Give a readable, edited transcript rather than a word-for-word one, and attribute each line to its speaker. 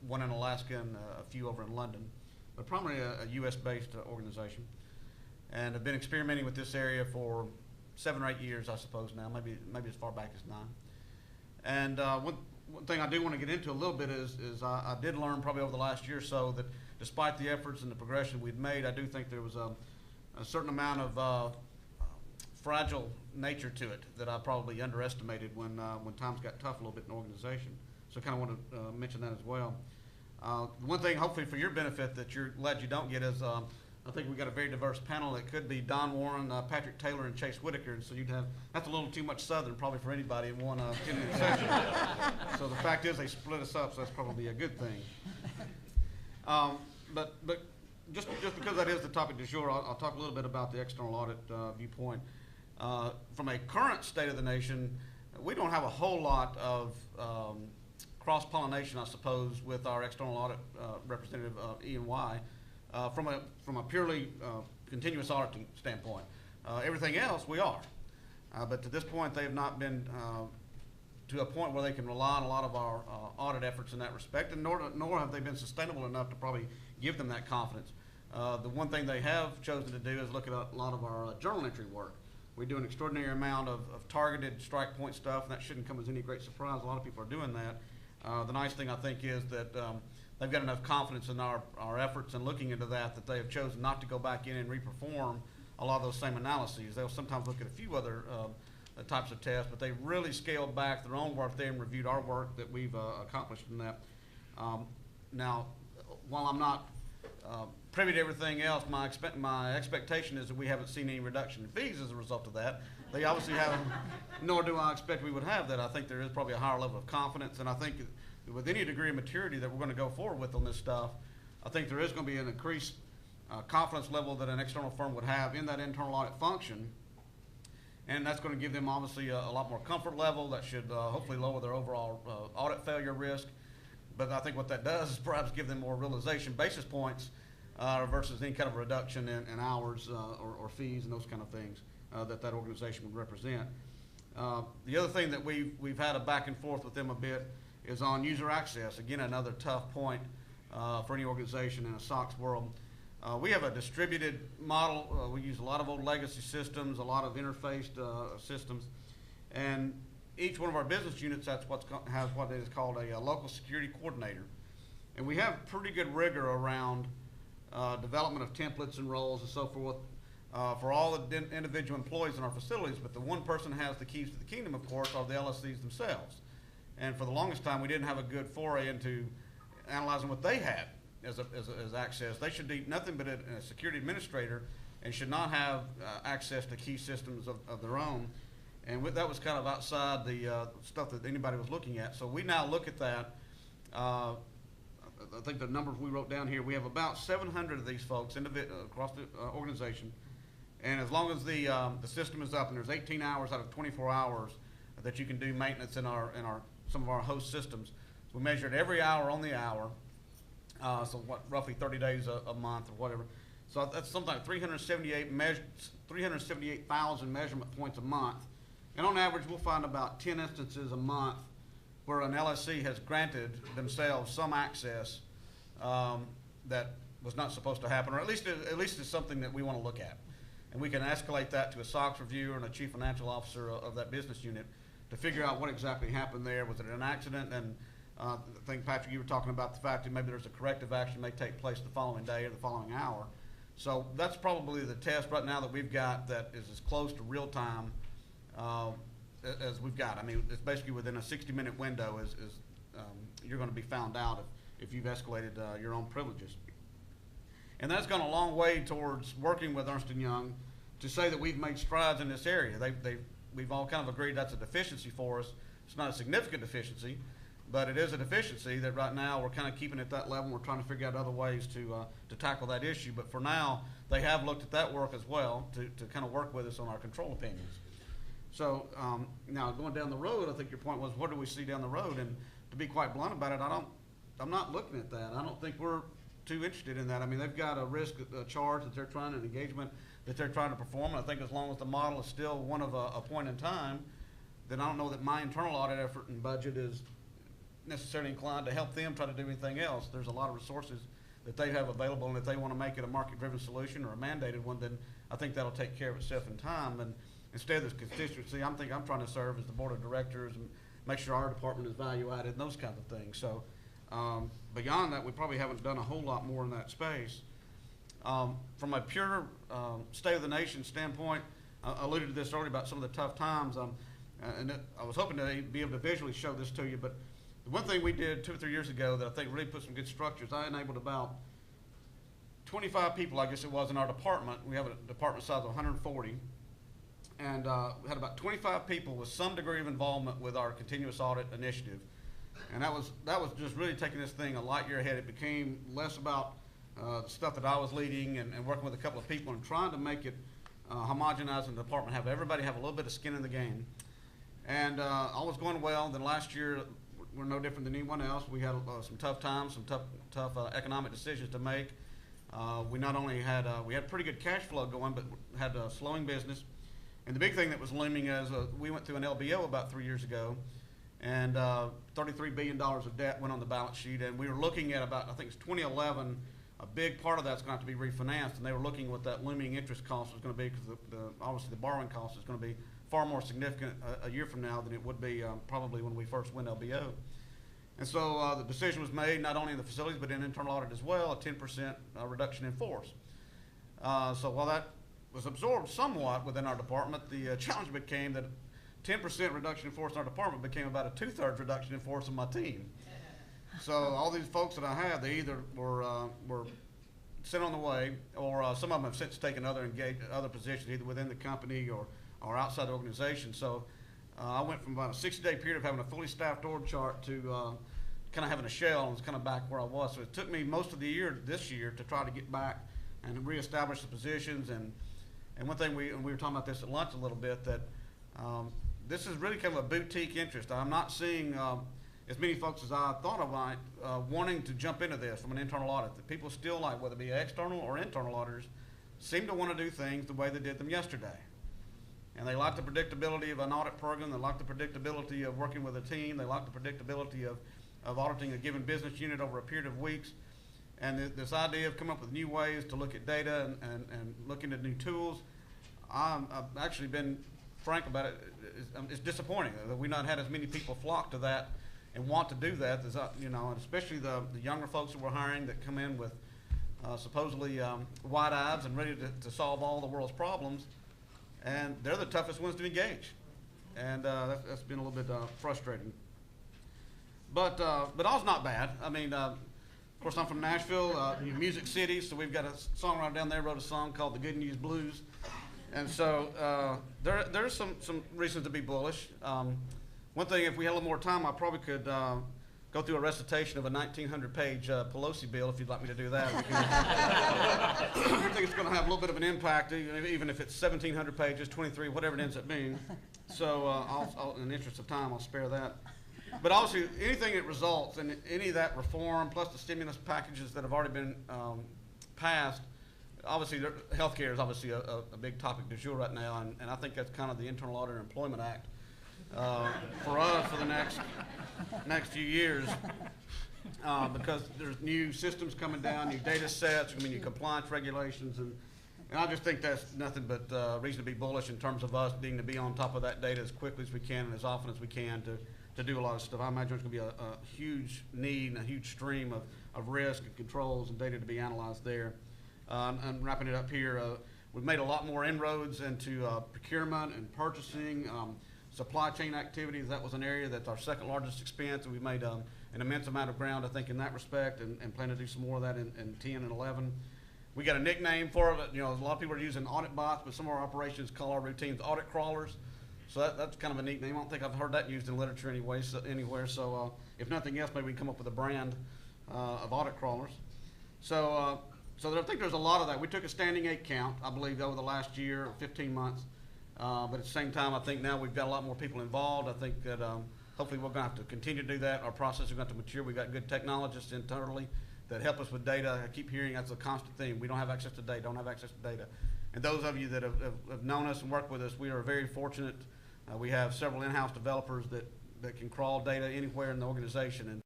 Speaker 1: one in Alaska and a few over in London, but primarily a US-based organization, and have been experimenting with this area for 7 or 8 years, I suppose now, maybe as far back as 9. And one thing I do want to get into a little bit is I did learn probably over the last year or so that despite the efforts and the progression we'd made, I do think there was a certain amount of fragile nature to it that I probably underestimated when times got tough a little bit in the organization. So I kind of want to mention that as well. One thing, hopefully for your benefit, that you're glad you don't get is I think we've got a very diverse panel. It could be Don Warren, Patrick Taylor, and Chase Whitaker. So you'd have, that's a little too much Southern probably for anybody in one 10-minute session. So the fact is they split us up, so that's probably a good thing. But just because that is the topic du jour, I'll talk a little bit about the external audit viewpoint. From a current state of the nation, we don't have a whole lot of cross-pollination, I suppose, with our external audit representative, E&Y. From a purely continuous auditing standpoint. Everything else, we are. But to this point, they have not been to a point where they can rely on a lot of our audit efforts in that respect, and nor have they been sustainable enough to probably give them that confidence. The one thing they have chosen to do is look at a lot of our journal entry work. We do an extraordinary amount of targeted strike point stuff, and that shouldn't come as any great surprise. A lot of people are doing that. The nice thing, I think, is that they've got enough confidence in our efforts and looking into that they have chosen not to go back in and reperform a lot of those same analyses. They'll sometimes look at a few other types of tests, but they've really scaled back their own work there and reviewed our work that we've accomplished in that. Now, while I'm not privy to everything else, my expectation is that we haven't seen any reduction in fees as a result of that. They obviously haven't, nor do I expect we would have that. I think there is probably a higher level of confidence, and I think with any degree of maturity that we're going to go forward with on this stuff, I think there is going to be an increased confidence level that an external firm would have in that internal audit function. And that's going to give them obviously a lot more comfort level. That should hopefully lower their overall audit failure risk. But I think what that does is perhaps give them more realization basis points versus any kind of reduction in hours or fees and those kind of things that organization would represent. The other thing that we've had a back and forth with them a bit is on user access. Again, another tough point for any organization in a SOX world. We have a distributed model. We use a lot of old legacy systems, a lot of interfaced systems, and each one of our business units has what is called a local security coordinator. And we have pretty good rigor around development of templates and roles and so forth for all the individual employees in our facilities, but the one person who has the keys to the kingdom, of course, are the LSCs themselves. And for the longest time, we didn't have a good foray into analyzing what they had as access. They should be nothing but a security administrator and should not have access to key systems of their own. And that was kind of outside the stuff that anybody was looking at. So we now look at that. I think the numbers we wrote down here, we have about 700 of these folks across the organization. And as long as the system is up, and there's 18 hours out of 24 hours that you can do maintenance in some of our host systems. So we measure it every hour on the hour, so roughly 30 days a month or whatever. So that's something like 378,000 measurement points a month. And on average, we'll find about 10 instances a month where an LSC has granted themselves some access that was not supposed to happen, or at least it's something that we want to look at. And we can escalate that to a SOX reviewer and a chief financial officer of that business unit to figure out what exactly happened there. Was it an accident? And I think, Patrick, you were talking about the fact that maybe there's a corrective action may take place the following day or the following hour. So that's probably the test right now that we've got that is as close to real time as we've got. I mean, it's basically within a 60-minute window is you're going to be found out if you've escalated your own privileges. And that's gone a long way towards working with Ernst & Young to say that we've made strides in this area. We've all kind of agreed that's a deficiency for us. It's not a significant deficiency, but it is a deficiency that right now we're kind of keeping at that level. We're trying to figure out other ways to tackle that issue. But for now, they have looked at that work as well to kind of work with us on our control opinions. So now going down the road, I think your point was, what do we see down the road? And to be quite blunt about it, I'm not looking at that. I don't think we're too interested in that. I mean, they've got a risk charge that they're trying, an engagement that they're trying to perform. And I think as long as the model is still one of a point in time, then I don't know that my internal audit effort and budget is necessarily inclined to help them try to do anything else. There's a lot of resources that they have available, and if they want to make it a market-driven solution or a mandated one, then I think that'll take care of itself in time. And instead of this constituency, I'm trying to serve as the board of directors and make sure our department is value-added and those kinds of things. So beyond that, we probably haven't done a whole lot more in that space. From a pure state of the nation standpoint, I alluded to this earlier about some of the tough times, I was hoping to be able to visually show this to you, but the one thing we did 2 or 3 years ago that I think really put some good structures, I enabled about 25 people, I guess it was, in our department. We have a department size of 140, and we had about 25 people with some degree of involvement with our continuous audit initiative. And that was just really taking this thing a light year ahead. It became less about the stuff that I was leading and working with a couple of people and trying to make it homogenize in the department, have everybody have a little bit of skin in the game. And all was going well. Then last year, we're no different than anyone else. We had some tough times, some tough economic decisions to make. We not only had we had pretty good cash flow going, but had a slowing business. And the big thing that was looming is we went through an LBO about 3 years ago, and $33 billion of debt went on the balance sheet. And we were looking at about, I think it's 2011, a big part of that's going to have to be refinanced. And they were looking at what that looming interest cost was going to be, because obviously the borrowing cost is going to be far more significant a year from now than it would be probably when we first went LBO. And so the decision was made not only in the facilities but in internal audit as well, a 10% reduction in force. So while that was absorbed somewhat within our department, the challenge became that 10% reduction in force in our department became about a 2/3 reduction in force on my team. So all these folks that I had, they either were sent on the way, or some of them have since taken other positions either within the company or outside the organization. So I went from about a 60-day period of having a fully staffed org chart to kind of having a shell, and was kind of back where I was. So it took me most of the year this year to try to get back and reestablish the positions. And one thing we were talking about this at lunch a little bit, that this is really kind of a boutique interest. I'm not seeing as many folks as I thought I might wanting to jump into this from an internal audit. That people still like, whether it be external or internal auditors, seem to want to do things the way they did them yesterday. And they like the predictability of an audit program. They like the predictability of working with a team. They like the predictability of auditing a given business unit over a period of weeks. And this idea of coming up with new ways to look at data and looking at new tools, I've actually been frank about it. It's disappointing that we've not had as many people flock to that and want to do that. And especially the younger folks that we're hiring that come in with supposedly wide eyes and ready to solve all the world's problems. And they're the toughest ones to engage, and that's been a little bit frustrating. But all's not bad. I mean, of course, I'm from Nashville, Music City, so we've got a songwriter down there wrote a song called "The Good News Blues," and so there's some reasons to be bullish. One thing, if we had a little more time, I probably could go through a recitation of a 1,900-page Pelosi bill, if you'd like me to do that. I think it's going to have a little bit of an impact, even if it's 1,700 pages, 23, whatever it ends up being. So in the interest of time, I'll spare that. But obviously, anything that results in any of that reform, plus the stimulus packages that have already been passed, obviously healthcare is obviously a big topic du jour right now, and I think that's kind of the Internal Auditor Employment Act for us for the next few years, because there's new systems coming down, new data sets, new compliance regulations, and I just think that's nothing but reason to be bullish in terms of us needing to be on top of that data as quickly as we can and as often as we can to do a lot of stuff. I imagine there's going to be a huge need and a huge stream of risk and controls and data to be analyzed there. And wrapping it up here, we've made a lot more inroads into procurement and purchasing. Supply chain activities, that was an area that's our second largest expense, and we've made an immense amount of ground, I think, in that respect, and plan to do some more of that in 10 and 11. We got a nickname for it. A lot of people are using audit bots, but some of our operations call our routines audit crawlers. So that's kind of a neat name. I don't think I've heard that used in literature anywhere. So if nothing else, maybe we can come up with a brand of audit crawlers. So I think there's a lot of that. We took a standing 8 count, I believe, over the last year or 15 months. But at the same time, I think now we've got a lot more people involved. I think that hopefully we're going to have to continue to do that. Our process is going to mature. We've got good technologists internally that help us with data. I keep hearing that's a constant theme. We don't have access to data, And those of you that have known us and worked with us, we are very fortunate. We have several in-house developers that can crawl data anywhere in the organization. And